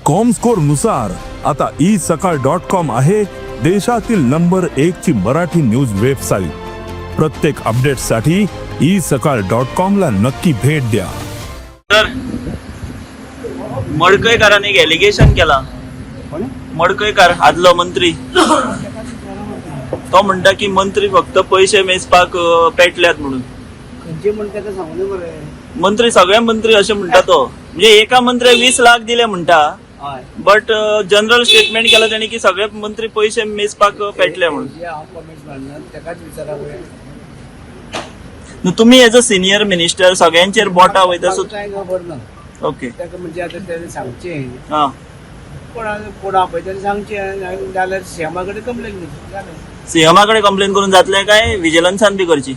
Comscore नुसार आता isakal.com आहे देशातील नंबर 1 ची मराठी न्यूज वेबसाईट। प्रत्येक अपडेटसाठी isakal.com ला नक्की भेट द्या। तर मडकईकरांनी एक एलिगेशन केला। मडकईकर आदलो मंत्री तो म्हणता की मंत्री फक्त पैसे मेजपाक पेटल्यात म्हणून। मंत्री सगळे मंत्री असे म्हणता तो म्हणजे एका मंत्री 20 लाख दिले म्हणता, बट जनरल स्टेटमेंट केला त्यांनी की सगळे मंत्री पैसे मेजपाक पेटले म्हणून। तुम्ही एज अ सिनियर मिनिस्टर सगळ्यांचेर बोटा वयता सो ओके म्हणजे आता त्याने सांगचे हा कोण आपयतानी सांगचे जाल्यार सीएमाकडे कंप्लेन करची सीएमाकडे कंप्लेन करून जातले काय विजिलन्सान बी करची।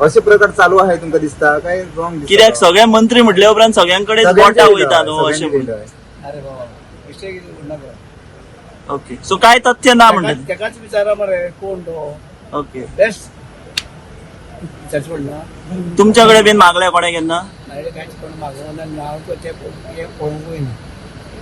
असे प्रकार चालू आहे तुमका दिसता काय रॉंग कित्याक सगळे मंत्री म्हटल्या उपरांत सगळ्यांकडे बोटा वयता न्हू अशें म्हणून। अरे बाबा विषय कितें म्हणनाका ओके सो काय तथ्य ना म्हणटा तेकाच विचारा मरे कोण तो ओके बेस्ट विचारच पडना तुमच्याकडे बीन मागल्या कोणे केन्ना नायले कांयच कोण मागोवना नाव ते पळोवंकूय ना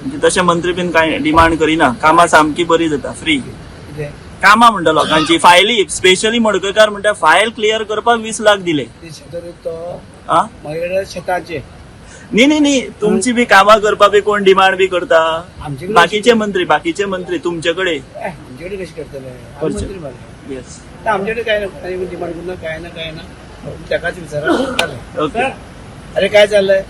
म्हणजे तशे मंत्री बीन काय डिमांड करिना, कामां सामकी बरी जाता फ्री कितें कामां म्हणटा लोकांची फायली स्पेशली मडकईकार म्हणटा फायल क्लियर करपाक 20 लाख दिले। ते शेतरी तो आ महिला शेताचे नी तुमची बी कामां करपाक बी कोण डिमांड बी करता आमचे बाकीचे मंत्री तुमच्याकडे आमचेकडे कशें करतले करचे। मंत्री मारले येस आमचेकडे काय ना डिमांड करून काय ना तेकाच विचारा ओके अरे काय चाललंय